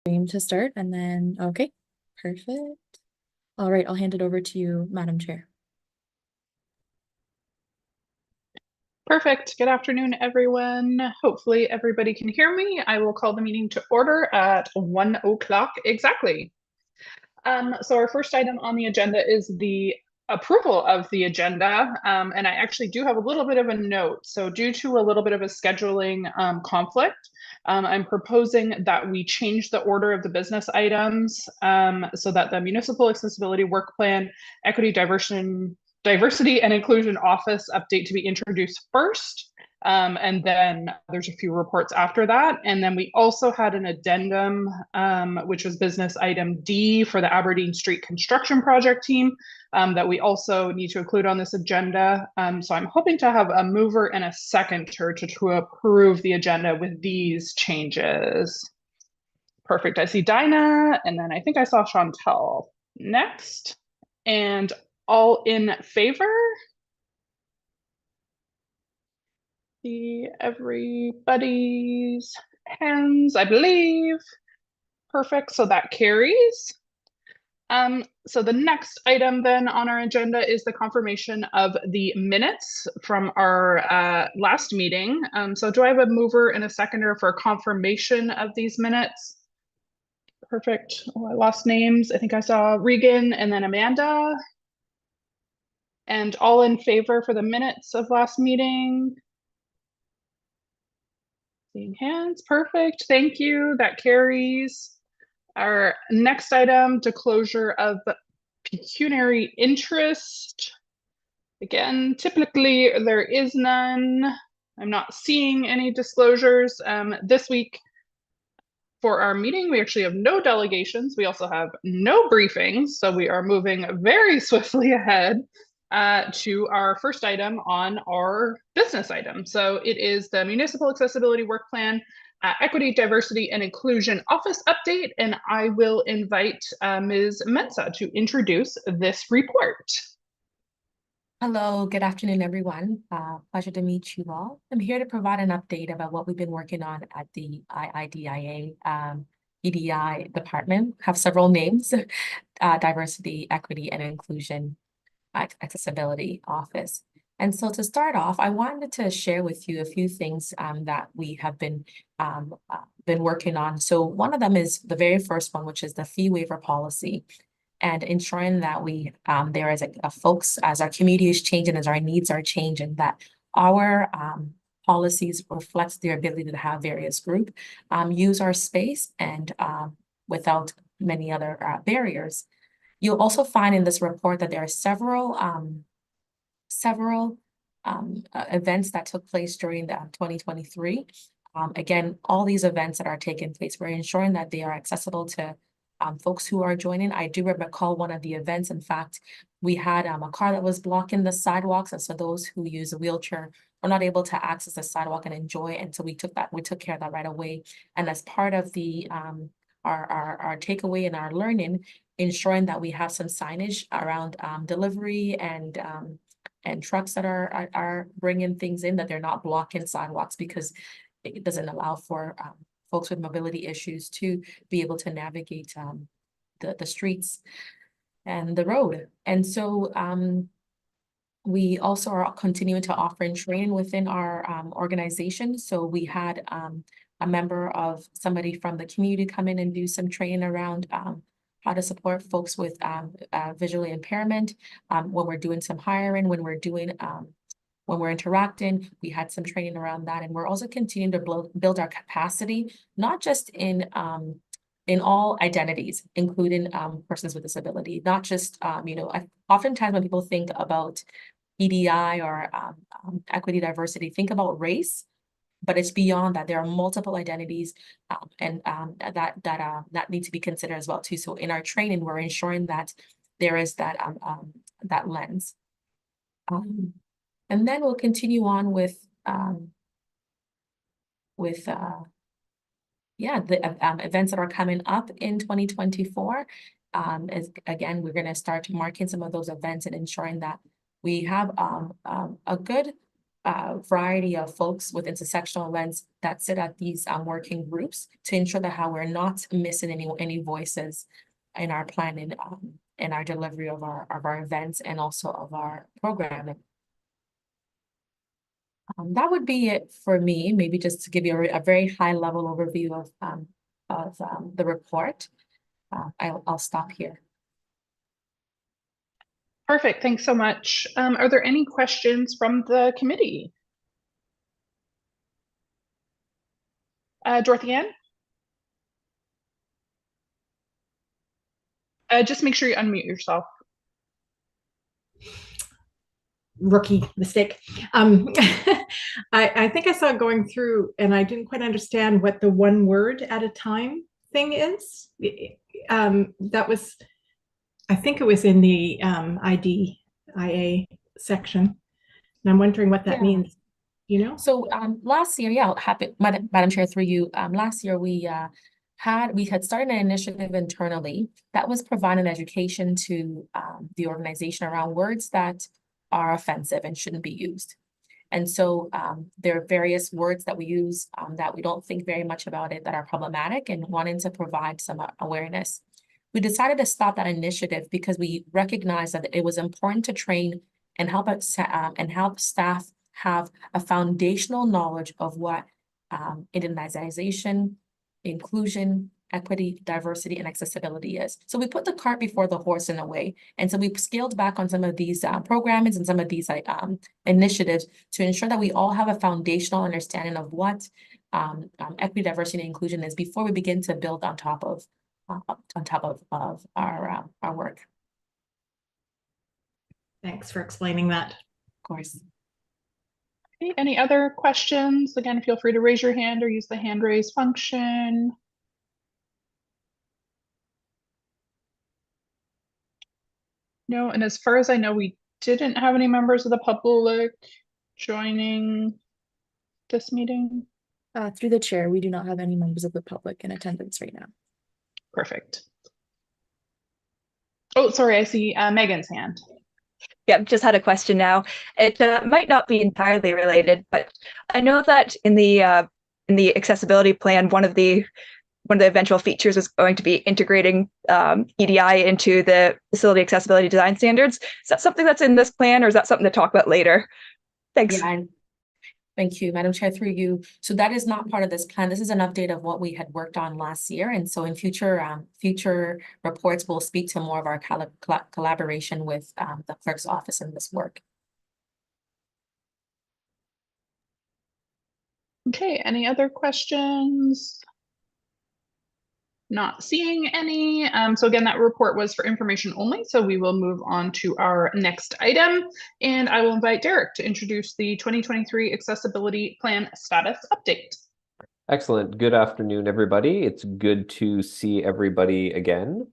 To start and then, okay, perfect. All right, I'll hand it over to you, Madam Chair. Perfect. Good afternoon, everyone. Hopefully everybody can hear me. I will call the meeting to order at 1 o'clock exactly. So our first item on the agenda is the approval of the agenda. And I actually do have a little bit of a note. So due to a little bit of a scheduling conflict, I'm proposing that we change the order of the business items so that the Municipal Accessibility Work Plan, Equity, Diversity and Inclusion Office update to be introduced first. And then there's a few reports after that. And then we also had an addendum, which was business item D for the Aberdeen Street Construction Project team that we also need to include on this agenda. So I'm hoping to have a mover and a seconder to approve the agenda with these changes. Perfect. I see Dinah, and then I think I saw Chantel next. And all in favor? See everybody's hands, I believe. Perfect, so that carries. So the next item then on our agenda is the confirmation of the minutes from our last meeting. So do I have a mover and a seconder for confirmation of these minutes? Perfect. Oh, I lost names. I think I saw Regan and then Amanda. And all in favor for the minutes of last meeting? Seeing hands, perfect, thank you, that carries. Our next item, disclosure of pecuniary interest. Again, typically there is none. I'm not seeing any disclosures. This week for our meeting, we actually have no delegations. We also have no briefings, so we are moving very swiftly ahead to our first item on our business item. So it is the Municipal Accessibility Work Plan, Equity, Diversity, and Inclusion Office Update, and I will invite Ms. Mensah to introduce this report. Hello, good afternoon, everyone. Pleasure to meet you all. I'm here to provide an update about what we've been working on at the IIDIA EDI department. Have several names, Diversity, Equity, and Inclusion Accessibility Office. And so to start off, I wanted to share with you a few things that we have been working on. So one of them is the very first one, which is the fee waiver policy, and ensuring that we there is a folks, as our community is changing, as our needs are changing, that our policies reflects their ability to have various group use our space and without many other barriers. You'll also find in this report that there are several events that took place during the 2023. Again, all these events that are taking place, we're ensuring that they are accessible to folks who are joining. I do recall one of the events. In fact, we had a car that was blocking the sidewalks, and so those who use a wheelchair were not able to access the sidewalk and enjoy. And so we took care of that right away. And as part of the our takeaway and our learning, ensuring that we have some signage around delivery and trucks that are bringing things in, that they're not blocking sidewalks, because it doesn't allow for folks with mobility issues to be able to navigate the streets and the road. And so we also are continuing to offer training within our organization. So we had a member of somebody from the community come in and do some training around how to support folks with visual impairment when we're doing some hiring, when we're interacting. We had some training around that, and we're also continuing to build our capacity, not just in all identities, including persons with disability, not just, oftentimes when people think about EDI or equity, diversity, think about race, but it's beyond that. There are multiple identities and that need to be considered as well too. So in our training, we're ensuring that there is that lens. And then we'll continue on with the events that are coming up in 2024. Again, we're going to start marking some of those events and ensuring that we have a good variety of folks with intersectional events that sit at these working groups to ensure that how we're not missing any voices in our planning and our delivery of our events and also of our programming. That would be it for me, maybe just to give you a very high level overview of the report. I'll stop here. Perfect. Thanks so much. Are there any questions from the committee? Dorothy Ann? Just make sure you unmute yourself. Rookie mistake. I think I saw it going through and I didn't quite understand what the one word at a time thing is. That was, I think it was in the IDIA section. And I'm wondering what that means, you know? So last year, Madam Chair, through you, last year we had started an initiative internally that was providing education to the organization around words that are offensive and shouldn't be used. And so there are various words that we use that we don't think very much about it that are problematic and wanting to provide some awareness. We decided to stop that initiative because we recognized that it was important to train and help staff have a foundational knowledge of what indigenization, inclusion, equity, diversity, and accessibility is. So we put the cart before the horse in a way. And so we scaled back on some of these programmings and some of these initiatives to ensure that we all have a foundational understanding of what equity, diversity, and inclusion is before we begin to build on top of our work. Thanks for explaining that. Of course. Okay, any other questions? Again, feel free to raise your hand or use the hand raise function. No, and as far as I know, we didn't have any members of the public joining this meeting. Through the chair, we do not have any members of the public in attendance right now. Perfect. Oh, sorry, I see Megan's hand. Yeah, just had a question now. It might not be entirely related, but I know that in the accessibility plan, one of the eventual features was going to be integrating EDI into the facility accessibility design standards. Is that something that's in this plan, or is that something to talk about later? Thanks. Yeah, thank you, Madam Chair, through you. So that is not part of this plan. This is an update of what we had worked on last year. And so in future reports, we'll speak to more of our collaboration with the clerk's office in this work. Okay, any other questions? Not seeing any. So again, that report was for information only. So we will move on to our next item. And I will invite Derek to introduce the 2023 Accessibility Plan Status Update. Excellent. Good afternoon, everybody. It's good to see everybody again.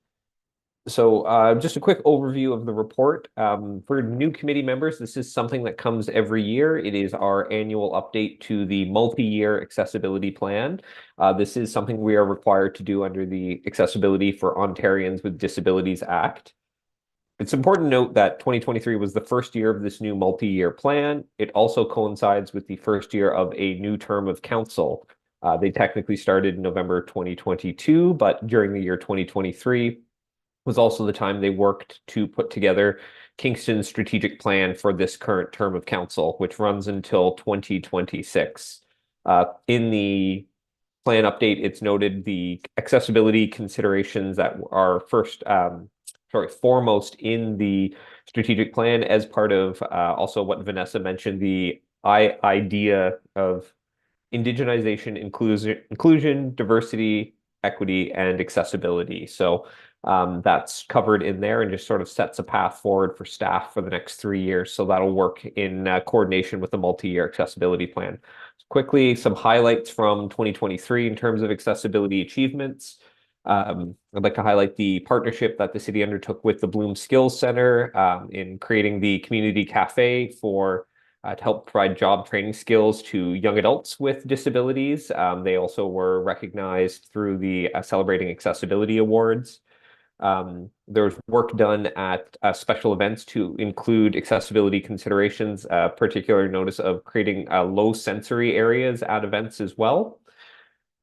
So just a quick overview of the report. For new committee members, this is something that comes every year. It is our annual update to the multi-year accessibility plan. This is something we are required to do under the Accessibility for Ontarians with Disabilities Act. It's important to note that 2023 was the first year of this new multi-year plan. It also coincides with the first year of a new term of council. They technically started in November 2022, but during the year 2023, was also the time they worked to put together Kingston's strategic plan for this current term of council, which runs until 2026. In the plan update, it's noted the accessibility considerations that are foremost in the strategic plan as part of also what Vanessa mentioned, the idea of indigenization, inclusion, diversity, equity, and accessibility. So that's covered in there and just sort of sets a path forward for staff for the next 3 years. So that'll work in coordination with the multi-year accessibility plan. Quickly, some highlights from 2023 in terms of accessibility achievements. I'd like to highlight the partnership that the city undertook with the Bloom Skills Center in creating the community cafe to help provide job training skills to young adults with disabilities. They also were recognized through the Celebrating Accessibility Awards. There was work done at special events to include accessibility considerations, particular notice of creating low sensory areas at events as well.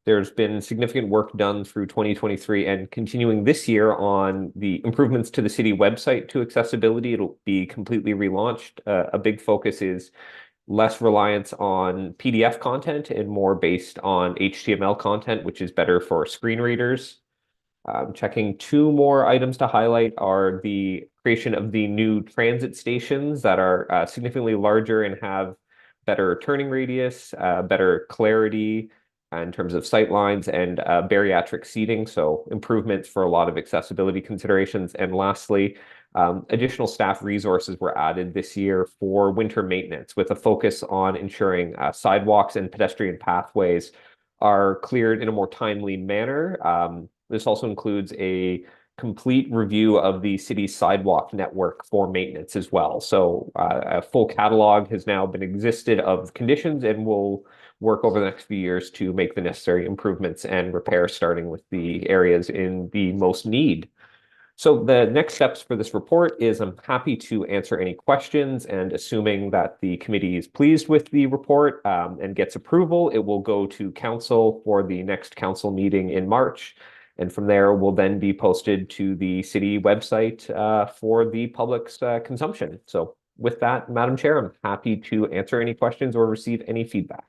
There's been significant work done through 2023 and continuing this year on the improvements to the city website to accessibility. It'll be completely relaunched. A big focus is less reliance on PDF content and more based on HTML content, which is better for screen readers. Checking two more items to highlight are the creation of the new transit stations that are significantly larger and have better turning radius, better clarity in terms of sight lines, and bariatric seating, so improvements for a lot of accessibility considerations. And lastly, additional staff resources were added this year for winter maintenance with a focus on ensuring sidewalks and pedestrian pathways are cleared in a more timely manner. This also includes a complete review of the city's sidewalk network for maintenance as well. So a full catalog has now been existed of conditions and will work over the next few years to make the necessary improvements and repairs, starting with the areas in the most need. So the next steps for this report is I'm happy to answer any questions, and assuming that the committee is pleased with the report and gets approval, it will go to council for the next council meeting in March. And from there, will then be posted to the city website for the public's consumption. So with that, Madam Chair, I'm happy to answer any questions or receive any feedback.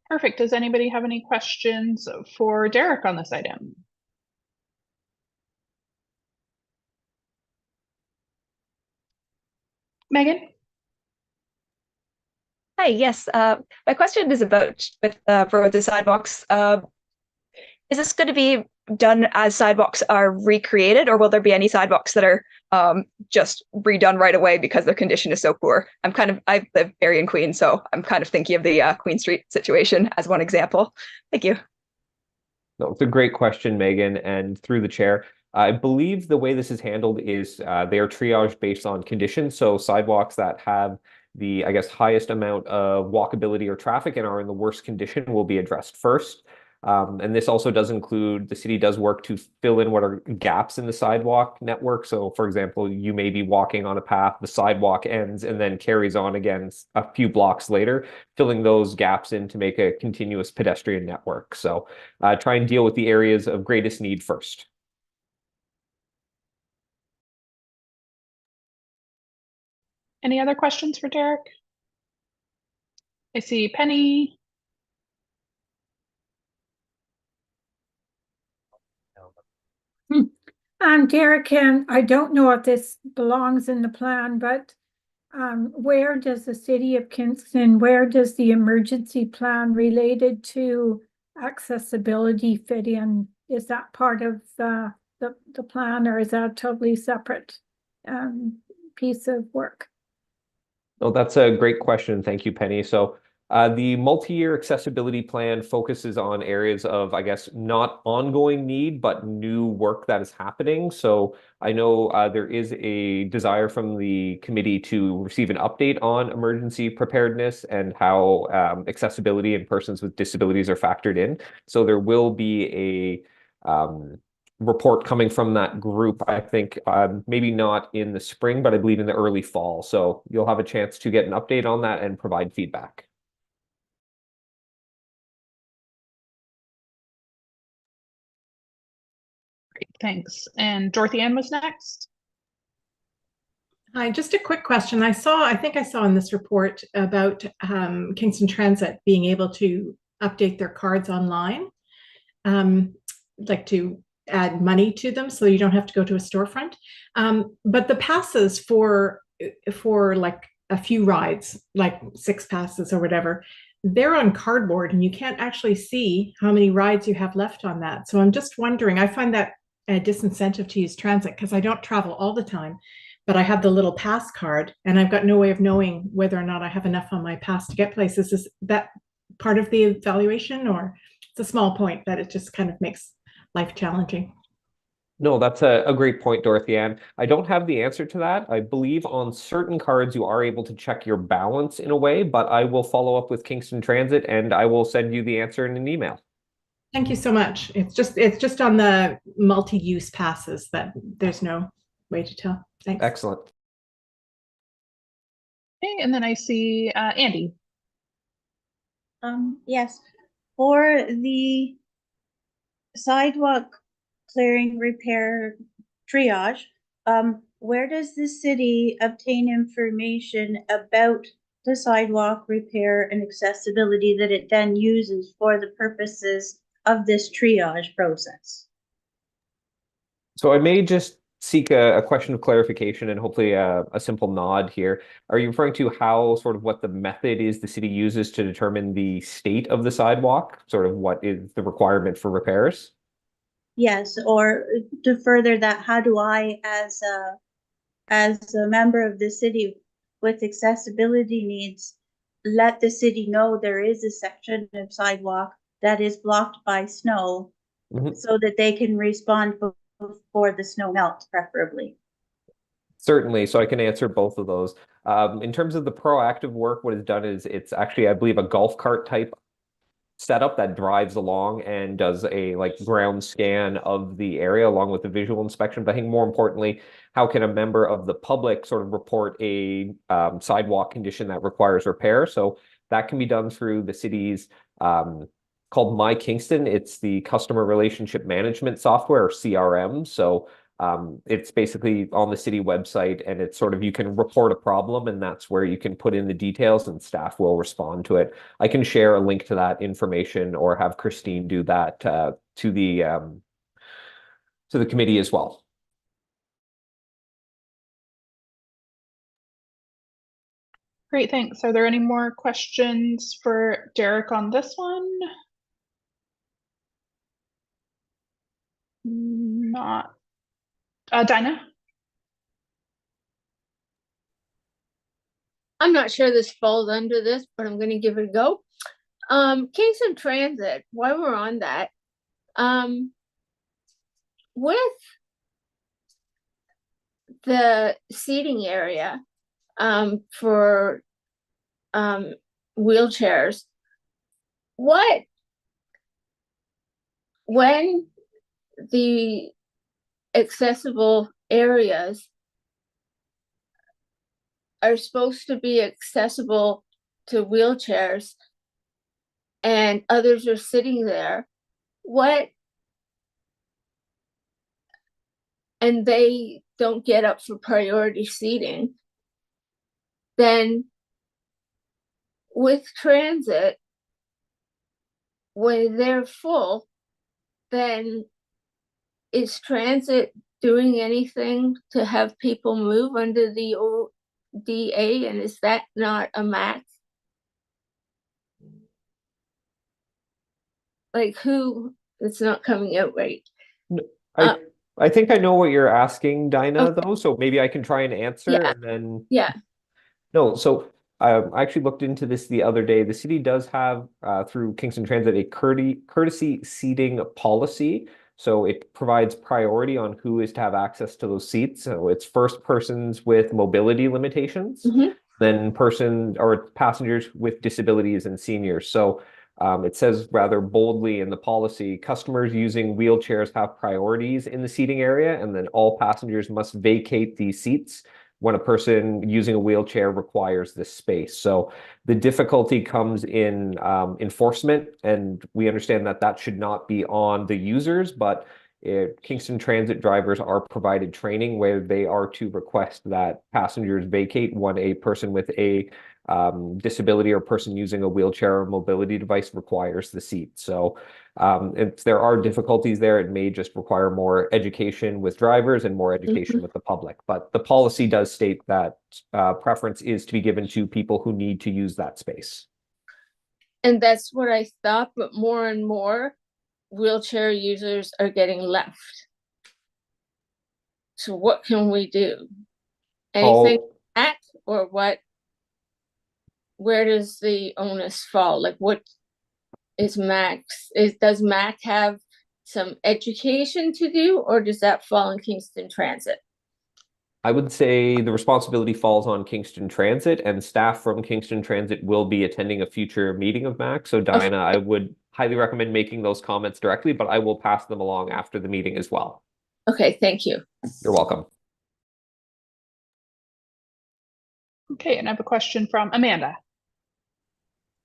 Perfect. Does anybody have any questions for Derek on this item? Megan? Hi, yes. My question is about with for the sidewalks. Is this going to be done as sidewalks are recreated, or will there be any sidewalks that are just redone right away because their condition is so poor? I live area in Queens, so I'm kind of thinking of the Queen Street situation as one example. Thank you. No, it's a great question, Megan, and through the chair. I believe the way this is handled is they are triaged based on conditions. So sidewalks that have the, I guess, highest amount of walkability or traffic and are in the worst condition will be addressed first. And this also does include, the city does work to fill in what are gaps in the sidewalk network. So for example, you may be walking on a path, the sidewalk ends and then carries on again a few blocks later, filling those gaps in to make a continuous pedestrian network. So try and deal with the areas of greatest need first. Any other questions for Derek? I see Penny. I'm Derek, and I don't know if this belongs in the plan, but where does the city of Kingston, where does the emergency plan related to accessibility fit in? Is that part of the plan, or is that a totally separate piece of work? Oh, that's a great question. Thank you, Penny. So the multi-year accessibility plan focuses on areas of, I guess, not ongoing need, but new work that is happening. So I know there is a desire from the committee to receive an update on emergency preparedness and how accessibility and persons with disabilities are factored in. So there will be a report coming from that group, I think, maybe not in the spring, but I believe in the early fall. So you'll have a chance to get an update on that and provide feedback. Great, thanks. And Dorothy Ann was next. Hi, just a quick question. I think I saw in this report about Kingston Transit being able to update their cards online, like to add money to them so you don't have to go to a storefront. But the passes for like a few rides, like 6 passes or whatever, they're on cardboard and you can't actually see how many rides you have left on that. So I'm just wondering, I find that a disincentive to use transit because I don't travel all the time, but I have the little pass card and I've got no way of knowing whether or not I have enough on my pass to get places. Is that part of the evaluation, or it's a small point that it just kind of makes life challenging? No, that's a great point, Dorothy Ann. I don't have the answer to that. I believe on certain cards you are able to check your balance in a way, but I will follow up with Kingston Transit and I will send you the answer in an email. Thank you so much. It's just on the multi-use passes that there's no way to tell. Thanks. Excellent. Okay, and then I see Andy. Yes, for the sidewalk clearing repair triage, where does the city obtain information about the sidewalk repair and accessibility that it then uses for the purposes of this triage process? So I may just seek a question of clarification and hopefully a simple nod here. Are you referring to how sort of what the method is the city uses to determine the state of the sidewalk? Sort of what is the requirement for repairs? Yes, or to further that, how do I, as a member of the city with accessibility needs, let the city know there is a section of sidewalk that is blocked by snow so that they can respond before the snow melts, preferably? Certainly, so I can answer both of those. In terms of the proactive work, what is done is it's actually, I believe, a golf cart type setup that drives along and does a like ground scan of the area along with the visual inspection. But I think more importantly, how can a member of the public sort of report a sidewalk condition that requires repair? So that can be done through the city's called My Kingston. It's the customer relationship management software, or CRM. So it's basically on the city website, and it's sort of, you can report a problem, and that's where you can put in the details and staff will respond to it. I can share a link to that information or have Christine do that to the committee as well. Great, thanks. Are there any more questions for Derek on this one? Not. Dinah? I'm not sure this falls under this, but I'm gonna give it a go. Kingston Transit, while we're on that, with the seating area, for, wheelchairs, when the accessible areas are supposed to be accessible to wheelchairs and others are sitting there, and they don't get up for priority seating, then with transit, when they're full, then is transit doing anything to have people move under the ODA, and is that not a MAC? Like, who, it's not coming out right. I think I know what you're asking, Dinah, Okay. though, so maybe I can try and answer Yeah. and then. Yeah. No, so I actually looked into this the other day. The city does have, through Kingston Transit, a courtesy seating policy. So it provides priority on who is to have access to those seats. So it's first persons with mobility limitations, then passengers with disabilities and seniors. So it says rather boldly in the policy, customers using wheelchairs have priorities in the seating area, and then all passengers must vacate these seats when a person using a wheelchair requires this space. So the difficulty comes in enforcement, and we understand that that should not be on the users, but Kingston Transit drivers are provided training where they are to request that passengers vacate when a person with a disability or person using a wheelchair or mobility device requires the seat. So if there are difficulties there, it may just require more education with drivers and more education with the public. But the policy does state that preference is to be given to people who need to use that space. And that's what I thought, but more and more wheelchair users are getting left. So what can we do? Anything back, or what? Where does the onus fall? Like, what is Max? Does Mac have some education to do, or does that fall on Kingston Transit? I would say the responsibility falls on Kingston Transit, and staff from Kingston Transit will be attending a future meeting of MAC. So Diana, I would highly recommend making those comments directly, but I will pass them along after the meeting as well. Okay, thank you. You're welcome. Okay, and I have a question from Amanda.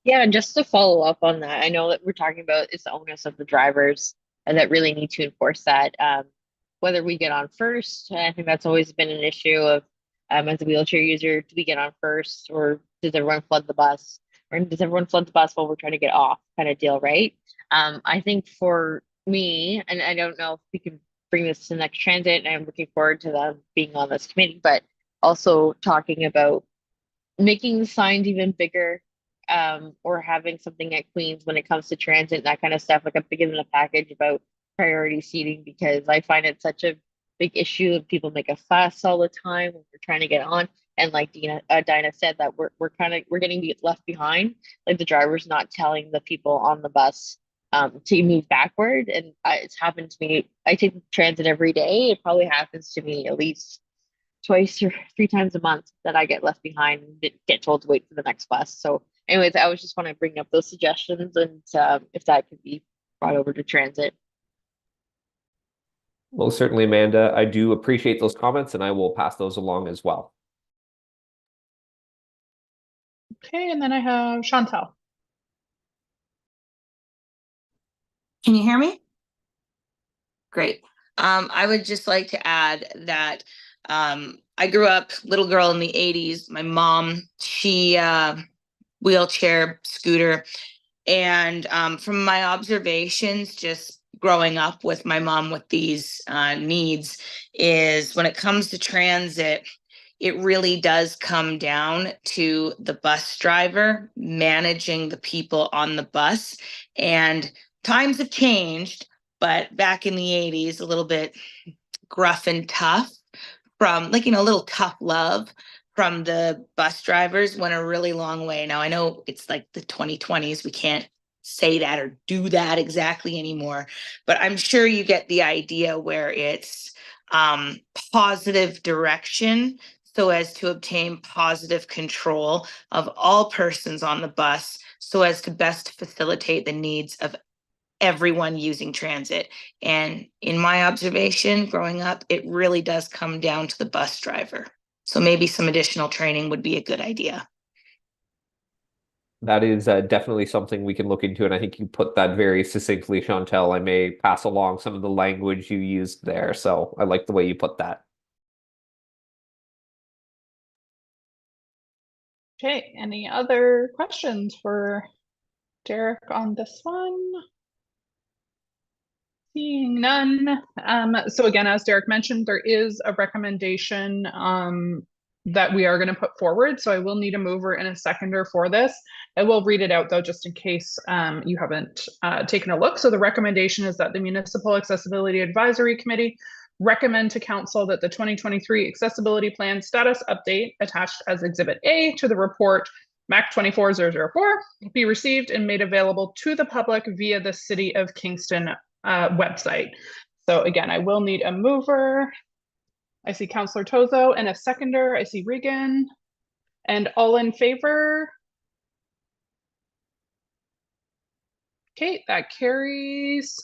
Yeah, and just to follow up on that, I know that we're talking about it's the onus of the drivers and that really need to enforce that. Whether we get on first, I think that's always been an issue of as a wheelchair user, do we get on first or does everyone flood the bus? Or does everyone flood the bus while we're trying to get off kind of deal, right? I think for me, and I don't know if we can bring this to next transit, and I'm looking forward to them being on this committee, but also talking about making the signs even bigger, or having something at Queens when it comes to transit, that kind of stuff. Like I'm thinking in a package about priority seating because I find it such a big issue and people make a fuss all the time when we're trying to get on. And like Dinah said, that we're getting left behind. Like the driver's not telling the people on the bus to move backward. And it's happened to me. I take transit every day. It probably happens to me at least twice or 3 times a month that I get left behind and get told to wait for the next bus. So anyways, I was just want to bring up those suggestions and if that could be brought over to transit. Well, certainly, Amanda, I do appreciate those comments and I will pass those along as well. Okay, and then I have Chantel. Can you hear me? Great. I would just like to add that I grew up little girl in the 80s. My mom, she wheelchair, scooter. And from my observations, just growing up with my mom with these needs, is when it comes to transit, it really does come down to the bus driver managing the people on the bus. And times have changed, but back in the 80s, a little bit gruff and tough from like, a little tough love from the bus drivers went a really long way. Now, I know it's like the 2020s. We can't say that or do that exactly anymore, but I'm sure you get the idea where it's positive direction so as to obtain positive control of all persons on the bus so as to best facilitate the needs of everyone using transit. And in my observation growing up, it really does come down to the bus driver. So maybe some additional training would be a good idea. That is definitely something we can look into, and I think you put that very succinctly, Chantel. I may pass along some of the language you used there, so I like the way you put that. Okay, any other questions for Derek on this one? Seeing none. So again, as Derek mentioned, there is a recommendation that we are going to put forward. So I will need a mover and a seconder for this. I will read it out though, just in case you haven't taken a look. So the recommendation is that the Municipal Accessibility Advisory Committee recommend to Council that the 2023 Accessibility Plan status update attached as Exhibit A to the report MAC 24004 be received and made available to the public via the City of Kingston website. So again, I will need a mover. I see Councillor Tozo, and a seconder. I see Regan. And all in favor? Okay, that carries.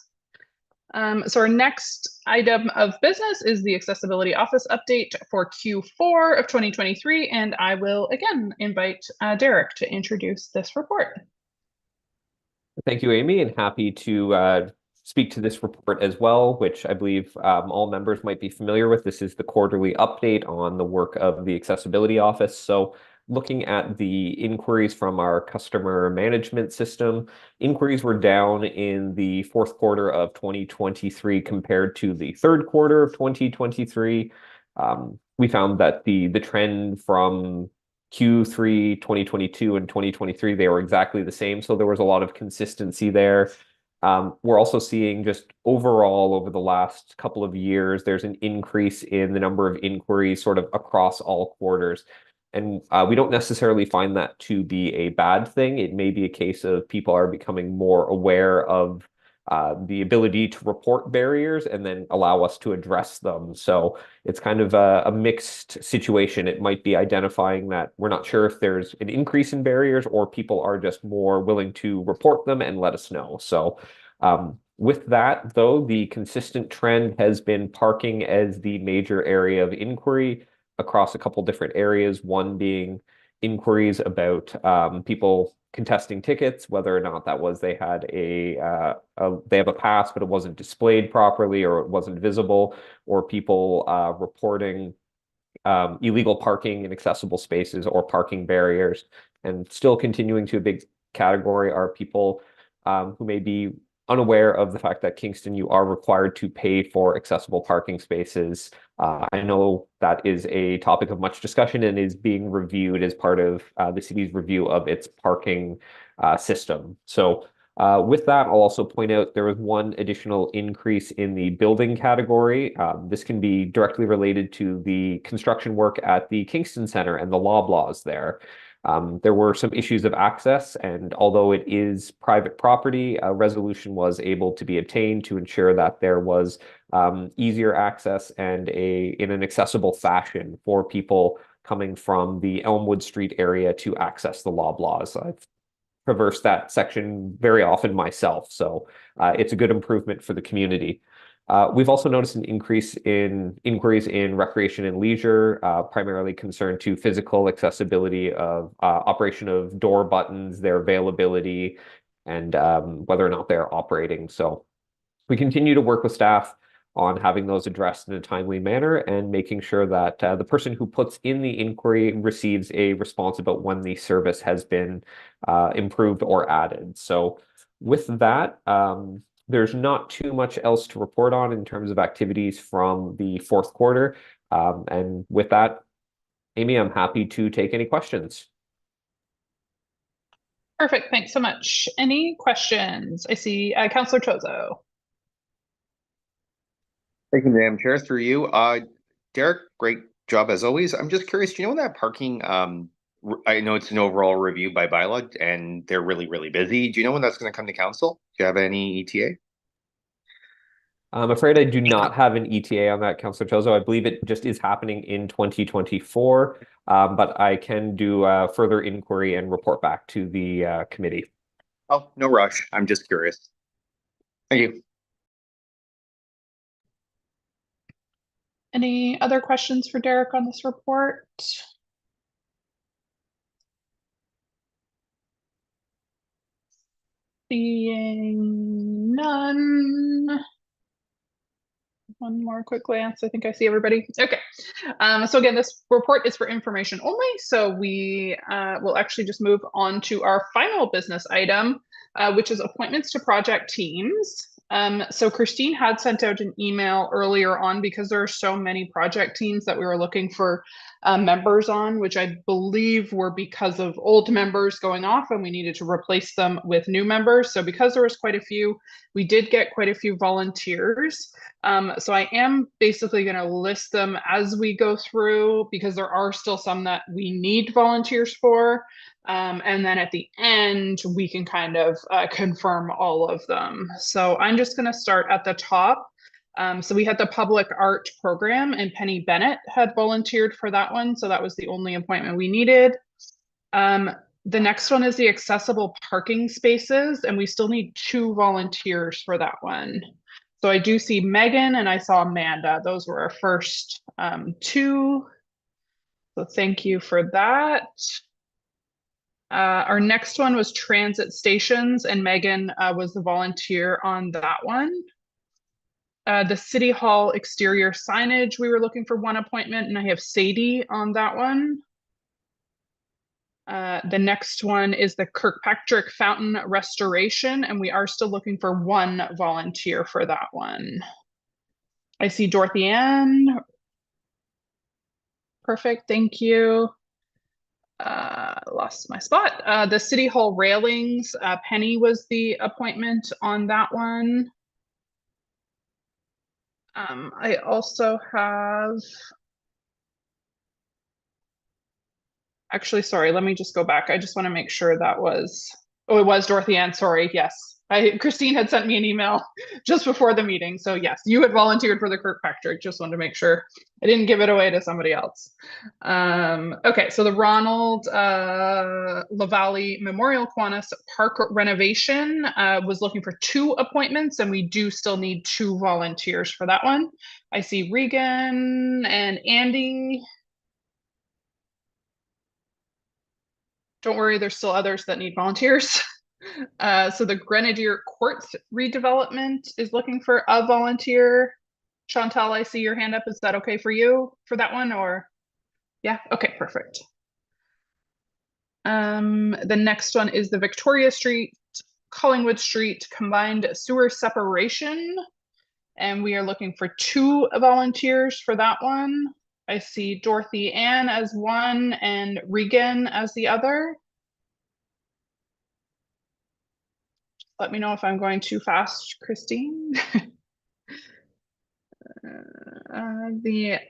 So our next item of business is the Accessibility Office update for Q4 of 2023. And I will again invite Derek to introduce this report. Thank you, Amy, and happy to speak to this report as well, which I believe all members might be familiar with. This is the quarterly update on the work of the Accessibility Office. So looking at the inquiries from our customer management system, inquiries were down in the fourth quarter of 2023 compared to the third quarter of 2023. We found that the trend from Q3 2022 and 2023, they were exactly the same. So there was a lot of consistency there. We're also seeing just overall over the last couple of years, there's an increase in the number of inquiries sort of across all quarters. And we don't necessarily find that to be a bad thing. It may be a case of people are becoming more aware of the ability to report barriers and then allow us to address them. So it's kind of a mixed situation. It might be identifying that we're not sure if there's an increase in barriers or people are just more willing to report them and let us know. So with that, though, the consistent trend has been parking as the major area of inquiry across a couple different areas, one being inquiries about people contesting tickets, whether or not that was they had they have a pass, but it wasn't displayed properly or it wasn't visible, or people reporting illegal parking in accessible spaces or parking barriers. And still continuing to a big category are people who may be unaware of the fact that Kingston, you are required to pay for accessible parking spaces. I know that is a topic of much discussion and is being reviewed as part of the city's review of its parking system. So with that, I'll also point out there was one additional increase in the building category. This can be directly related to the construction work at the Kingston Center and the Loblaws there. There were some issues of access, and although it is private property, a resolution was able to be obtained to ensure that there was easier access and in an accessible fashion for people coming from the Elmwood Street area to access the Loblaws. I've traversed that section very often myself, so it's a good improvement for the community. We've also noticed an increase in inquiries in recreation and leisure, primarily concerned to physical accessibility of operation of door buttons, their availability, and whether or not they're operating. So we continue to work with staff on having those addressed in a timely manner and making sure that the person who puts in the inquiry receives a response about when the service has been improved or added. So with that, there's not too much else to report on in terms of activities from the fourth quarter. And with that, Amy, I'm happy to take any questions. Perfect. Thanks so much. Any questions? I see Councillor Chozo. Thank you, Madam Chair. Through you, Derek, great job as always. I'm just curious, do you know when that parking, I know it's an overall review by bylaw and they're really, really busy. Do you know when that's going to come to council? Do you have any ETA? I'm afraid I do not have an ETA on that, Councillor Chozo. I believe it just is happening in 2024, but I can do further inquiry and report back to the committee. Oh, no rush. I'm just curious. Thank you. Any other questions for Derek on this report? Seeing none. One more quick glance. I think I see everybody. Okay. So again, this report is for information only. So we will actually just move on to our final business item, which is appointments to project teams. So Christine had sent out an email earlier on because there are so many project teams that we were looking for members on, which I believe were because of old members going off and we needed to replace them with new members. So because there was quite a few, we did get quite a few volunteers. So I am basically going to list them as we go through because there are still some that we need volunteers for. And then at the end, we can kind of confirm all of them. So I'm just going to start at the top. So we had the public art program and Penny Bennett had volunteered for that one. So that was the only appointment we needed. The next one is the accessible parking spaces, and we still need 2 volunteers for that one. So I do see Megan and I saw Amanda. Those were our first 2. So thank you for that. Our next one was transit stations, and Megan was the volunteer on that one. The City Hall exterior signage, we were looking for 1 appointment, and I have Sadie on that one. The next one is the Kirkpatrick Fountain restoration, and we are still looking for 1 volunteer for that one. I see Dorothy Ann. Perfect, thank you. Lost my spot. The City Hall railings, Penny was the appointment on that one. I also have, actually, sorry, let me just go back. I just want to make sure that was, oh, it was Dorothy Ann, sorry, yes. Christine had sent me an email just before the meeting. So yes, you had volunteered for the Kirkpatrick. Just wanted to make sure I didn't give it away to somebody else. Okay, so the Ronald LaValle Memorial Kiwanis Park renovation was looking for 2 appointments, and we do still need 2 volunteers for that one. I see Regan and Andy. Don't worry, there's still others that need volunteers. So the Grenadier Court redevelopment is looking for a volunteer. Chantal, I see your hand up. Is that okay for you for that one, or? Yeah, okay, perfect. The next one is the Victoria Street, Collingwood Street combined sewer separation. And we are looking for 2 volunteers for that one. I see Dorothy Ann as one and Regan as the other. Let me know if I'm going too fast, Christine. The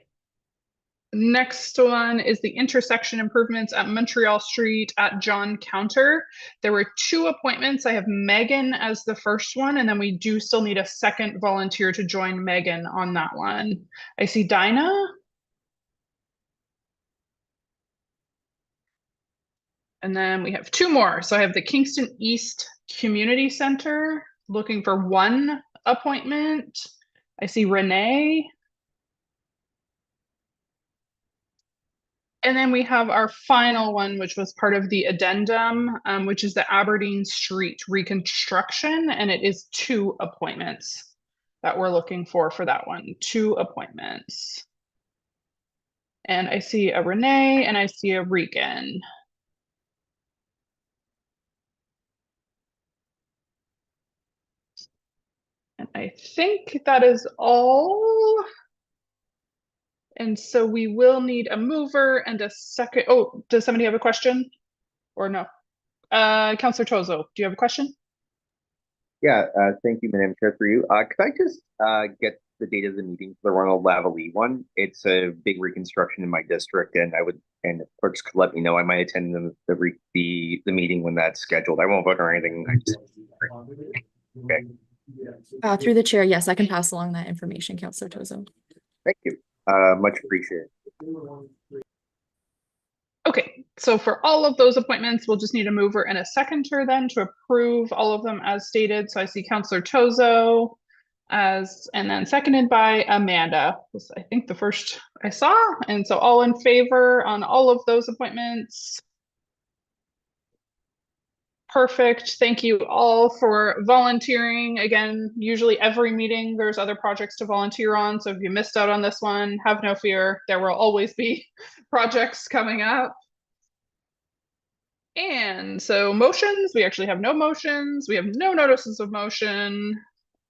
next one is the intersection improvements at Montreal Street at John Counter. There were 2 appointments. I have Megan as the first one, and then we do still need a second volunteer to join Megan on that one. I see Dinah. And then we have 2 more. So I have the Kingston East Community Center looking for 1 appointment. I see Renee. And then we have our final one, which was part of the addendum, which is the Aberdeen Street reconstruction. And it is 2 appointments that we're looking for that one. 2 appointments. And I see a Renee and I see a Regan. And I think that is all. And so we will need a mover and a second. Oh, does somebody have a question or no? Councillor Tozo, do you have a question? Yeah, thank you, Madam Chair, for you. Could I just get the date of the meeting for the Ronald LaValle one? It's a big reconstruction in my district, and and if clerks could let me know, I might attend the meeting when that's scheduled. I won't vote or anything. Okay. Through the chair, yes, I can pass along that information, Councillor Tozo. Thank you. Much appreciated. Okay, so for all of those appointments, we'll just need a mover and a seconder then to approve all of them as stated. So I see Councillor Tozo and then seconded by Amanda. Was I think the first I saw. And so all in favor on all of those appointments. Perfect. Thank you all for volunteering. Again, usually every meeting there's other projects to volunteer on. So if you missed out on this one, have no fear. There will always be projects coming up. And so motions, we actually have no motions. We have no notices of motion.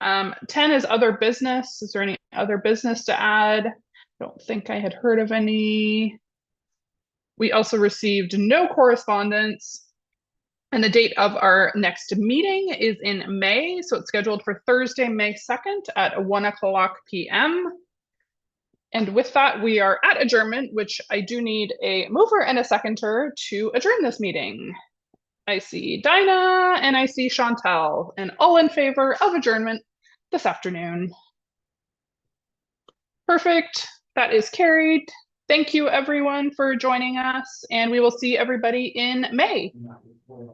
10 is other business. Is there any other business to add? I don't think I had heard of any. We also received no correspondence. And the date of our next meeting is in May. So it's scheduled for Thursday, May 2nd at 1:00 p.m. And with that, we are at adjournment, which I do need a mover and a seconder to adjourn this meeting. I see Dinah and I see Chantal, and all in favor of adjournment this afternoon. Perfect. That is carried. Thank you, everyone, for joining us, and we will see everybody in May.